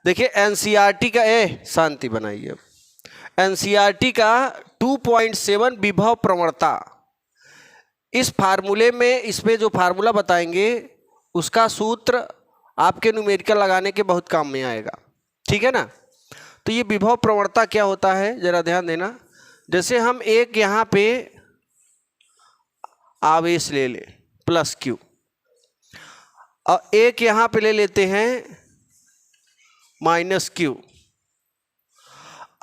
देखिए एनसीईआरटी का शांति बनाइए। एनसीईआरटी का 2.7 विभव प्रवणता, इस फार्मूले में, इसमें जो फार्मूला बताएंगे उसका सूत्र आपके न्यूमेरिकल लगाने के बहुत काम में आएगा, ठीक है ना। तो ये विभव प्रवणता क्या होता है जरा ध्यान देना। जैसे हम एक यहाँ पे आवेश ले लें प्लस क्यू, और एक यहाँ पे ले लेते हैं माइनस क्यू।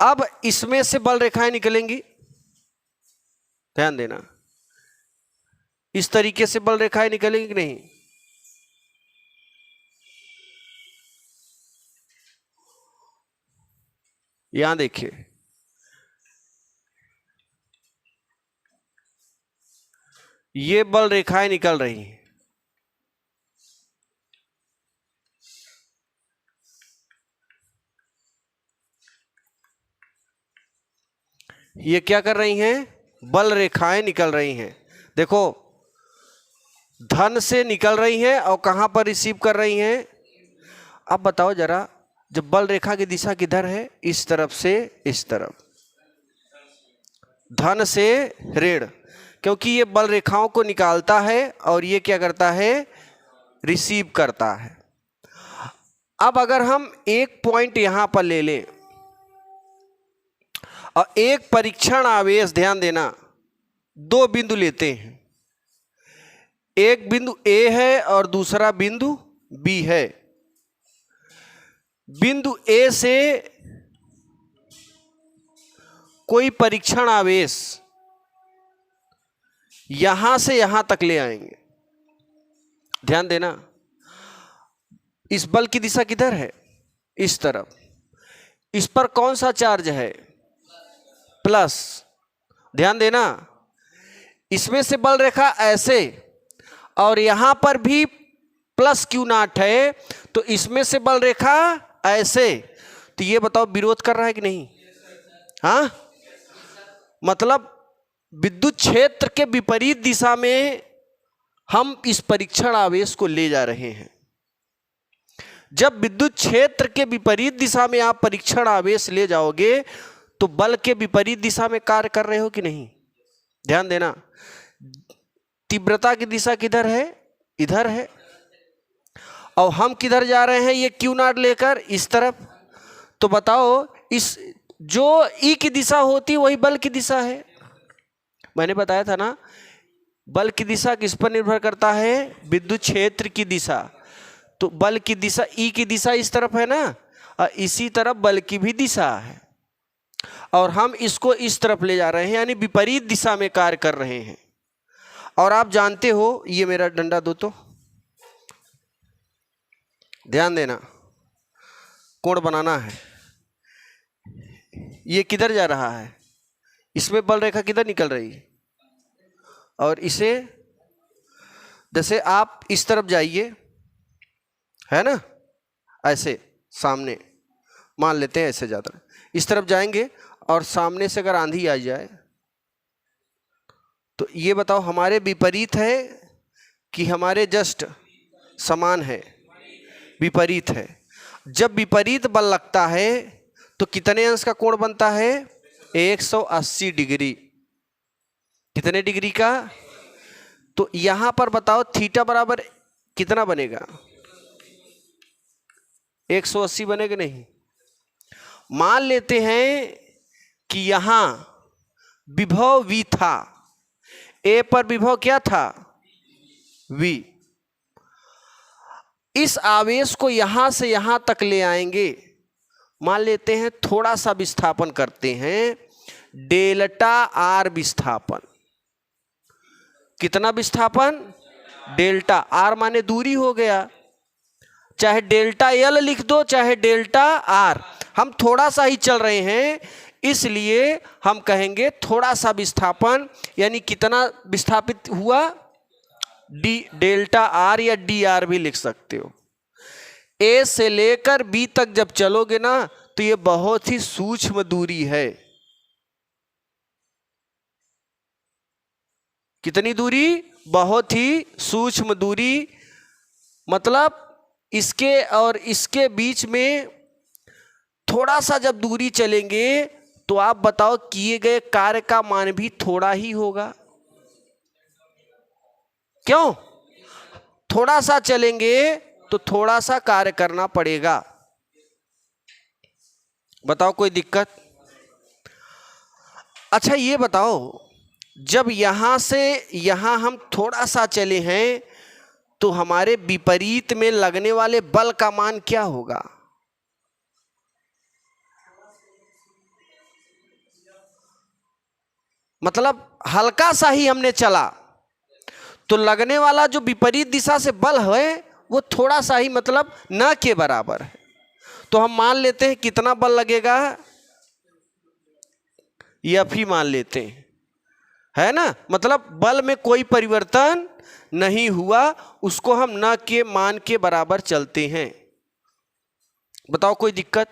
अब इसमें से बल रेखाएं निकलेंगी, ध्यान देना, इस तरीके से बल रेखाएं निकलेंगी कि नहीं। यहां देखिए, ये बल रेखाएं निकल रही हैं। ये क्या कर रही हैं, बल रेखाएं निकल रही हैं। देखो धन से निकल रही हैं और कहां पर रिसीव कर रही हैं। अब बताओ जरा, जब बल रेखा की दिशा किधर है, इस तरफ से इस तरफ, धन से ऋण, क्योंकि ये बल रेखाओं को निकालता है और ये क्या करता है, रिसीव करता है। अब अगर हम एक पॉइंट यहां पर ले लें और एक परीक्षण आवेश, ध्यान देना, दो बिंदु लेते हैं, एक बिंदु ए है और दूसरा बिंदु बी है। बिंदु ए से कोई परीक्षण आवेश यहां से यहां तक ले आएंगे, ध्यान देना। इस बल की दिशा किधर है, इस तरफ। इस पर कौन सा चार्ज है, प्लस, ध्यान देना। इसमें से बल रेखा ऐसे, और यहां पर भी प्लस क्यू नॉट है, तो इसमें से बल रेखा ऐसे। तो ये बताओ विरोध कर रहा है कि नहीं। हाँ, मतलब विद्युत क्षेत्र के विपरीत दिशा में हम इस परीक्षण आवेश को ले जा रहे हैं। जब विद्युत क्षेत्र के विपरीत दिशा में आप परीक्षण आवेश ले जाओगे तो बल के विपरीत दिशा में कार्य कर रहे हो कि नहीं, ध्यान देना। तीव्रता की दिशा किधर है, इधर है, और हम किधर जा रहे हैं, ये क्यू नॉट लेकर इस तरफ। तो बताओ, इस जो ई की दिशा होती वही बल की दिशा है। मैंने बताया था ना, बल की दिशा किस पर निर्भर करता है, विद्युत क्षेत्र की दिशा। तो बल की दिशा, ई की दिशा इस तरफ है ना, और इसी तरफ बल की भी दिशा है, और हम इसको इस तरफ ले जा रहे हैं, यानी विपरीत दिशा में कार्य कर रहे हैं। और आप जानते हो, ये मेरा डंडा दो तो, ध्यान देना, कोण बनाना है। ये किधर जा रहा है, इसमें बल रेखा किधर निकल रही है, और इसे जैसे आप इस तरफ जाइए, है ना, ऐसे सामने मान लेते हैं, ऐसे जाता है, इस तरफ जाएंगे और सामने से अगर आंधी आ जाए तो ये बताओ हमारे विपरीत है कि हमारे जस्ट समान है, विपरीत है। जब विपरीत बल लगता है तो कितने अंश का कोण बनता है, 180 डिग्री। कितने डिग्री का, तो यहां पर बताओ थीटा बराबर कितना बनेगा, 180 बनेगा नहीं। मान लेते हैं कि यहां विभव v था, ए पर विभव क्या था, v। इस आवेश को यहां से यहां तक ले आएंगे। मान लेते हैं थोड़ा सा विस्थापन करते हैं, डेल्टा आर विस्थापन। कितना विस्थापन, डेल्टा आर माने दूरी हो गया, चाहे डेल्टा एल लिख दो चाहे डेल्टा आर। हम थोड़ा सा ही चल रहे हैं, इसलिए हम कहेंगे थोड़ा सा विस्थापन, यानी कितना विस्थापित हुआ, डी डेल्टा आर या डी आर भी लिख सकते हो। ए से लेकर बी तक जब चलोगे ना तो ये बहुत ही सूक्ष्म दूरी है। कितनी दूरी, बहुत ही सूक्ष्म दूरी, मतलब इसके और इसके बीच में थोड़ा सा जब दूरी चलेंगे तो आप बताओ किए गए कार्य का मान भी थोड़ा ही होगा। क्यों? थोड़ा सा चलेंगे तो थोड़ा सा कार्य करना पड़ेगा। बताओ कोई दिक्कत? अच्छा ये बताओ, जब यहां से यहां हम थोड़ा सा चले हैं तो हमारे विपरीत में लगने वाले बल का मान क्या होगा? मतलब हल्का सा ही हमने चला तो लगने वाला जो विपरीत दिशा से बल है वो थोड़ा सा ही, मतलब न के बराबर है। तो हम मान लेते हैं कितना बल लगेगा, F ही मान लेते हैं, है ना। मतलब बल में कोई परिवर्तन नहीं हुआ, उसको हम न के मान के बराबर चलते हैं। बताओ कोई दिक्कत?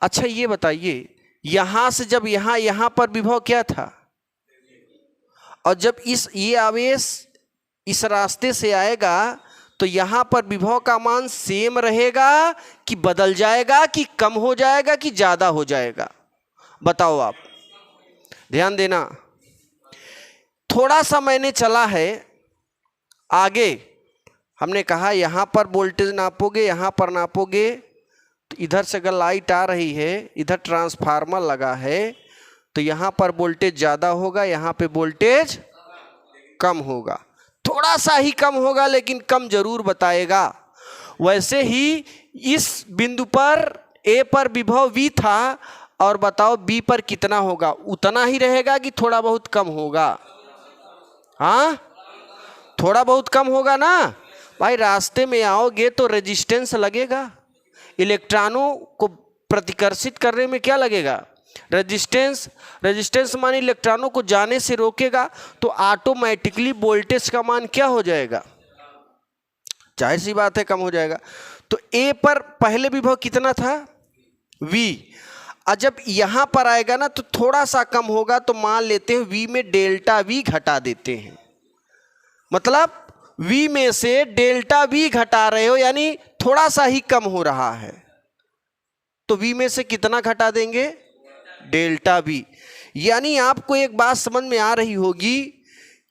अच्छा ये बताइए, यहां से जब यहां पर विभव क्या था, और जब ये आवेश इस रास्ते से आएगा तो यहां पर विभव का मान सेम रहेगा कि बदल जाएगा, कि कम हो जाएगा, कि ज्यादा हो जाएगा? बताओ आप, ध्यान देना। थोड़ा सा मैंने चला है आगे, हमने कहा यहां पर वोल्टेज नापोगे, यहां पर नापोगे तो इधर से अगर लाइट आ रही है, इधर ट्रांसफार्मर लगा है तो यहां पर वोल्टेज ज्यादा होगा, यहां पे वोल्टेज कम होगा। थोड़ा सा ही कम होगा लेकिन कम जरूर बताएगा। वैसे ही इस बिंदु पर ए पर विभव V था, और बताओ B पर कितना होगा? उतना ही रहेगा कि थोड़ा बहुत कम होगा? हाँ, थोड़ा बहुत कम होगा ना भाई। रास्ते में आओगे तो रेजिस्टेंस लगेगा, इलेक्ट्रॉनों को प्रतिकर्षित करने में क्या लगेगा? रेजिस्टेंस। रेजिस्टेंस माने इलेक्ट्रॉनों को जाने से रोकेगा, तो ऑटोमेटिकली वोल्टेज का मान क्या हो जाएगा? जाहिर सी बात है कम हो जाएगा। तो ए पर पहले विभव कितना था? V। और जब यहां पर आएगा ना तो थोड़ा सा कम होगा, तो मान लेते हैं V में डेल्टा V घटा देते हैं। मतलब V में से डेल्टा V घटा रहे हो, यानी थोड़ा सा ही कम हो रहा है, तो V में से कितना घटा देंगे? Delta V। यानी आपको एक बात समझ में आ रही होगी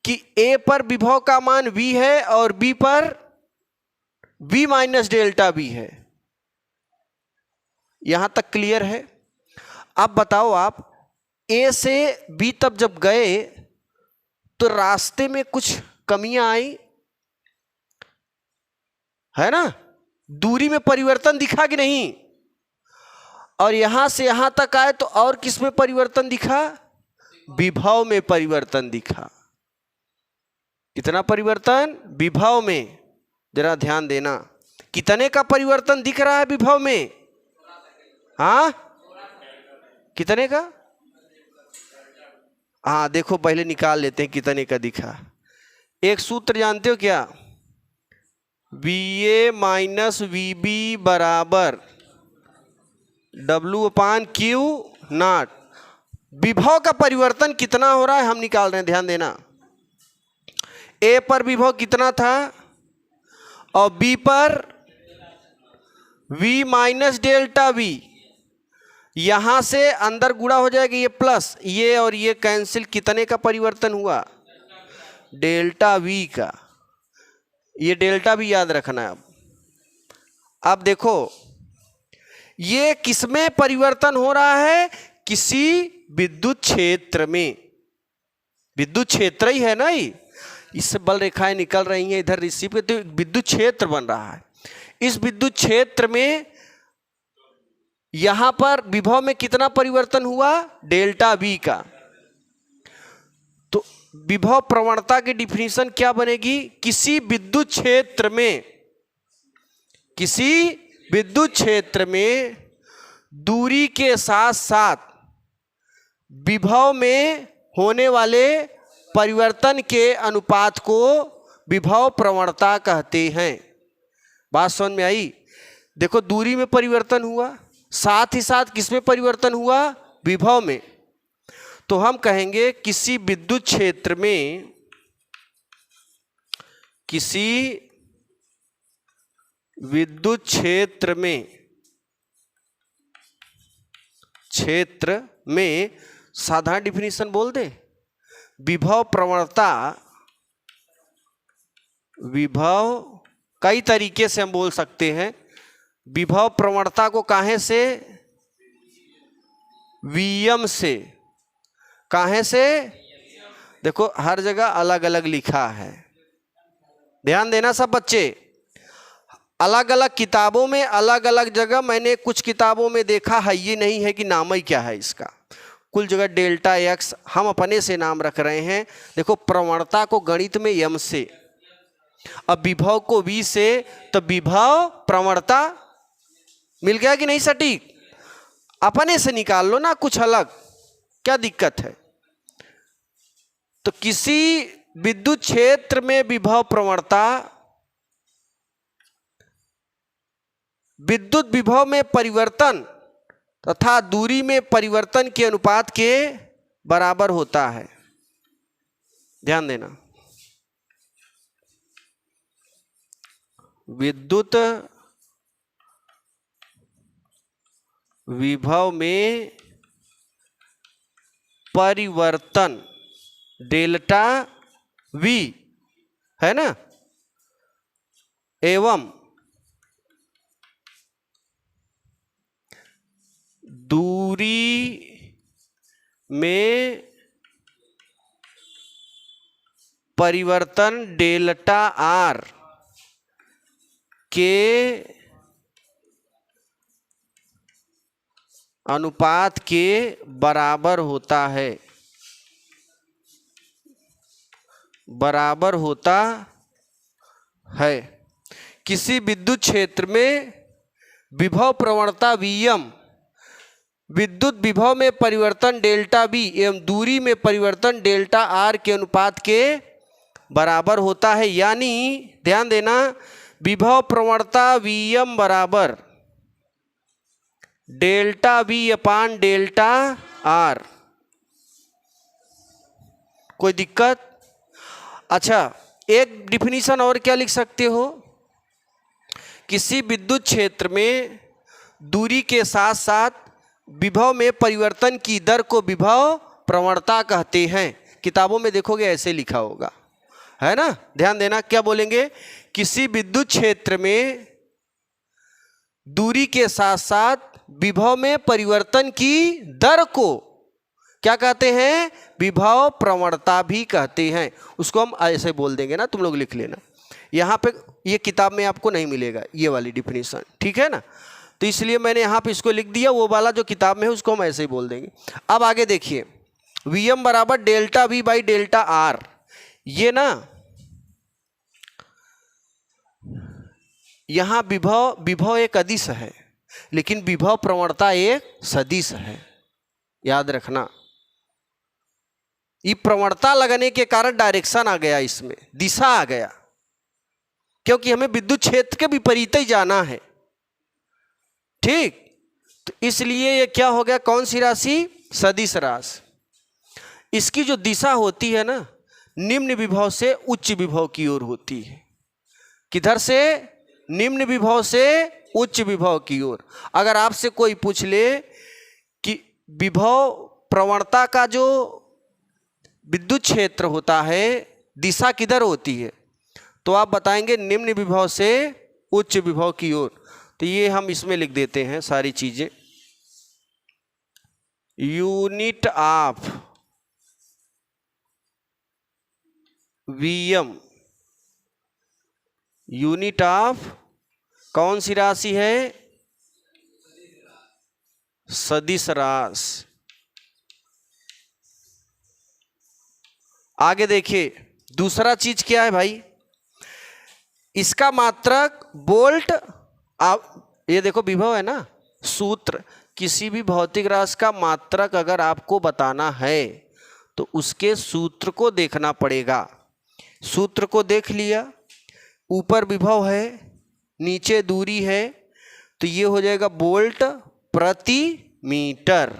कि A पर विभव का मान V है और B पर V माइनस डेल्टा V है। यहां तक क्लियर है? अब बताओ आप, A से B तब जब गए तो रास्ते में कुछ कमियां आई, है ना? दूरी में परिवर्तन दिखा कि नहीं? और यहां से यहां तक आए तो और किस में परिवर्तन दिखा? विभव में परिवर्तन दिखा। कितना परिवर्तन? विभव में। जरा ध्यान देना, कितने का परिवर्तन दिख रहा है विभव में? हाँ, कितने का? हाँ देखो, पहले निकाल लेते हैं कितने का दिखा। एक सूत्र जानते हो क्या? VA माइनस VB बराबर W/Q0। विभव का परिवर्तन कितना हो रहा है हम निकाल रहे हैं, ध्यान देना। A पर विभव कितना था और B पर V माइनस डेल्टा V। यहां से अंदर गुणा हो जाएगा, ये प्लस, ये और ये कैंसिल। कितने का परिवर्तन हुआ? डेल्टा V का। ये डेल्टा V याद रखना है। अब देखो ये किसमें परिवर्तन हो रहा है? किसी विद्युत क्षेत्र में। विद्युत क्षेत्र ही है ना, इससे बल रेखाएं निकल रही हैं इधर रिसीव के, तो विद्युत क्षेत्र बन रहा है। इस विद्युत क्षेत्र में यहां पर विभव में कितना परिवर्तन हुआ? डेल्टा V का। तो विभव प्रवणता की डिफिनीशन क्या बनेगी? किसी विद्युत क्षेत्र में, किसी विद्युत क्षेत्र में दूरी के साथ साथ विभव में होने वाले परिवर्तन के अनुपात को विभव प्रवणता कहते हैं। बात समझ में आई? देखो दूरी में परिवर्तन हुआ, साथ ही साथ किसमें परिवर्तन हुआ? विभव में। तो हम कहेंगे किसी विद्युत क्षेत्र में, किसी विद्युत क्षेत्र में क्षेत्र में, साधारण डिफिनीशन बोल दे, विभव प्रवणता, विभव कई तरीके से हम बोल सकते हैं। विभव प्रवणता को काहे से, वियम से, काहे से, देखो हर जगह अलग अलग लिखा है, ध्यान देना सब बच्चे, अलग अलग किताबों में अलग अलग जगह, मैंने कुछ किताबों में देखा है, ये नहीं है कि नाम ही क्या है इसका, कुल जगह डेल्टा एक्स हम अपने से नाम रख रहे हैं। देखो प्रवणता को गणित में यम से, अब विभव को वी से, तो विभव प्रवणता मिल गया कि नहीं सटीक, अपने से निकाल लो ना कुछ अलग, क्या दिक्कत है। तो किसी विद्युत क्षेत्र में विभव प्रवणता विद्युत विभव में परिवर्तन तथा दूरी में परिवर्तन के अनुपात के बराबर होता है। ध्यान देना, विद्युत विभव में परिवर्तन डेल्टा वी है ना, एवं दूरी में परिवर्तन डेल्टा आर के अनुपात के बराबर होता है, बराबर होता है। किसी विद्युत क्षेत्र में विभव प्रवणता Vm विद्युत विभव में परिवर्तन डेल्टा V एवं दूरी में परिवर्तन डेल्टा R के अनुपात के बराबर होता है। यानी ध्यान देना, विभव प्रवणता Vm बराबर डेल्टा V अपान डेल्टा R। कोई दिक्कत? अच्छा, एक डिफिनीशन और क्या लिख सकते हो, किसी विद्युत क्षेत्र में दूरी के साथ साथ विभव में परिवर्तन की दर को विभव प्रवणता कहते हैं। किताबों में देखोगे ऐसे लिखा होगा, है ना। ध्यान देना, क्या बोलेंगे, किसी विद्युत क्षेत्र में दूरी के साथ साथ विभव में परिवर्तन की दर को क्या कहते हैं, विभव प्रवणता भी कहते हैं। उसको हम ऐसे बोल देंगे ना, तुम लोग लिख लेना। यहाँ पे ये किताब में आपको नहीं मिलेगा ये वाली डिफिनीशन, ठीक है ना। तो इसलिए मैंने यहाँ पे इसको लिख दिया, वो वाला जो किताब में है उसको हम ऐसे ही बोल देंगे। अब आगे देखिए, Vm बराबर delta V by delta R। ये ना यहाँ विभव एक अदिश है, लेकिन विभव प्रवणता एक सदिश है, याद रखना। ये प्रवणता लगने के कारण डायरेक्शन आ गया, इसमें दिशा आ गया, क्योंकि हमें विद्युत क्षेत्र के विपरीत ही जाना है, ठीक। तो इसलिए ये क्या हो गया, कौन सी राशि, सदिश राशि। इसकी जो दिशा होती है ना, निम्न विभव से उच्च विभव की ओर होती है। किधर से, निम्न विभव से उच्च विभव की ओर। अगर आपसे कोई पूछ ले कि विभव प्रवणता का जो विद्युत क्षेत्र होता है दिशा किधर होती है, तो आप बताएंगे निम्न विभव से उच्च विभव की ओर। तो ये हम इसमें लिख देते हैं सारी चीजें। Unit of Vm, unit of कौन सी राशि है, सदिश राशि। आगे देखिए, दूसरा चीज क्या है भाई, इसका मात्रक वोल्ट। आप ये देखो, विभव है ना, सूत्र, किसी भी भौतिक राशि का मात्रक अगर आपको बताना है तो उसके सूत्र को देखना पड़ेगा। सूत्र को देख लिया, ऊपर विभव है, नीचे दूरी है, तो ये हो जाएगा वोल्ट प्रति मीटर,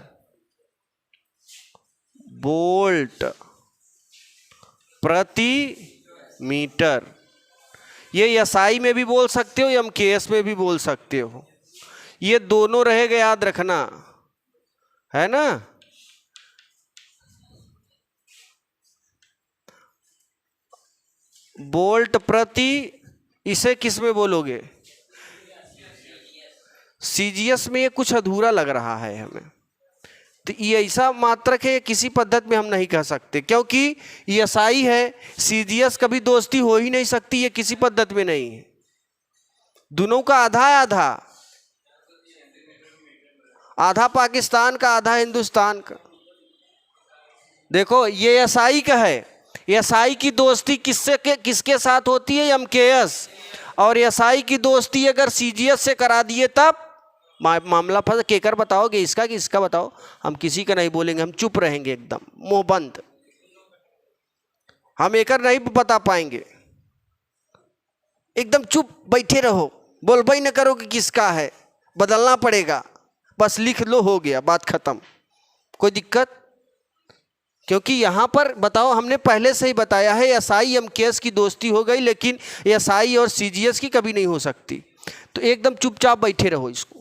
वोल्ट प्रति मीटर। ये SI में भी बोल सकते हो, MKS में भी बोल सकते हो, ये दोनों रहेगा, याद रखना। है ना। वोल्ट प्रति, इसे किस में बोलोगे? सीजीएस में ये कुछ अधूरा लग रहा है हमें, तो ये ऐसा मात्रक है, किसी पद्धति में हम नहीं कह सकते, क्योंकि ये एसआई है। सीजीएस कभी दोस्ती हो ही नहीं सकती, ये किसी पद्धति में नहीं है। दोनों का आधा आधा, आधा पाकिस्तान का आधा हिंदुस्तान का। देखो ये एसआई का है, एसआई की दोस्ती किसके साथ होती है? एमकेएस। और एसआई की दोस्ती अगर सीजीएस से करा दिए तब मामला फंस। केकर बताओगे, इसका कि इसका बताओ? हम किसी का नहीं बोलेंगे, हम चुप रहेंगे, एकदम मुंह बंद। हम एकर नहीं बता पाएंगे, एकदम चुप बैठे रहो, बोलबो ही न करो कि किसका है। बदलना पड़ेगा, बस लिख लो, हो गया, बात खत्म। कोई दिक्कत? क्योंकि यहाँ पर बताओ, हमने पहले से ही बताया है एसआई एमकेएस की दोस्ती हो गई, लेकिन एसआई और सीजीएस की कभी नहीं हो सकती। तो एकदम चुपचाप बैठे रहो इसको।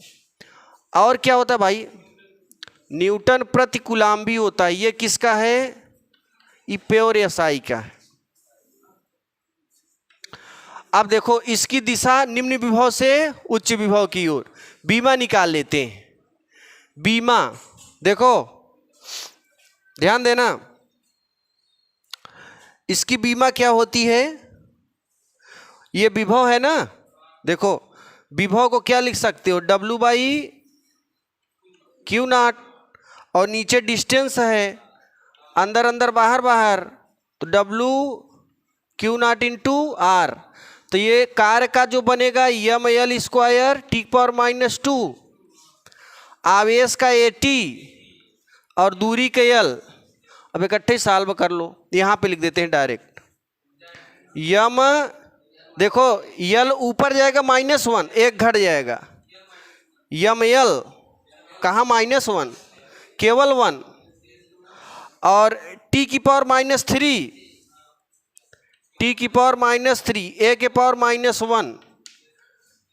और क्या होता है भाई? न्यूटन प्रति कूलाम भी होता है। ये किसका है? ये प्योर एसआई का है। अब देखो, इसकी दिशा निम्न विभव से उच्च विभव की ओर। बीमा निकाल लेते हैं। बीमा देखो, ध्यान देना, इसकी बीमा क्या होती है? ये विभव है ना, देखो विभव को क्या लिख सकते हो? W/Q0, और नीचे डिस्टेंस है, अंदर अंदर बाहर बाहर, तो W/Q0 इंटू R। तो ये कार्य का जो बनेगा ml² T⁻², आवेश का AT और दूरी के L। अब इकट्ठे सॉल्व कर लो, यहाँ पे लिख देते हैं डायरेक्ट। यम देखो, L ऊपर जाएगा -1, एक घट जाएगा। ml कहाँ -1, केवल 1। और T⁻³ A⁻⁻1,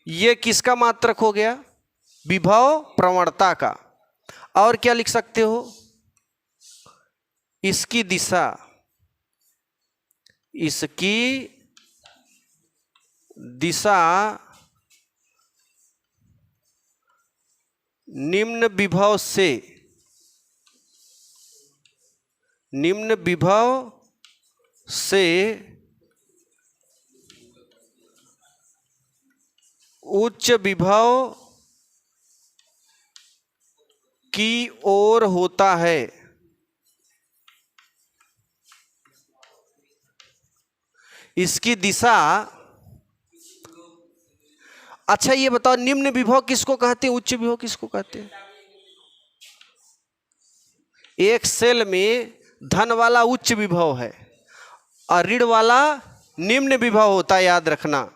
ये किसका मात्रक हो गया? विभव प्रवणता का। और क्या लिख सकते हो? इसकी दिशा, इसकी दिशा निम्न विभव से, निम्न विभव से उच्च विभव की ओर होता है। इसकी दिशा, अच्छा ये बताओ, निम्न विभव किसको कहते हैं, उच्च विभव किसको कहते हैं? एक सेल में धन वाला उच्च विभव है और ऋण वाला निम्न विभव होता है, याद रखना।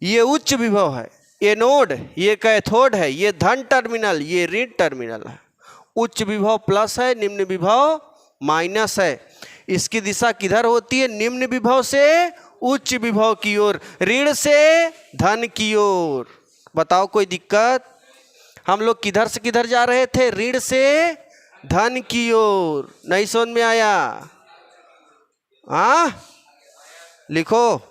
ये उच्च विभव है, एनोड, ये कैथोड है, ये धन टर्मिनल, ये ऋण टर्मिनल है। उच्च विभव प्लस है, निम्न विभव माइनस है। इसकी दिशा किधर होती है? निम्न विभव से उच्च विभव की ओर, ऋण से धन की ओर। बताओ कोई दिक्कत? हम लोग किधर से किधर जा रहे थे? ऋण से धन की ओर। नहीं समझ में आया? हाँ लिखो।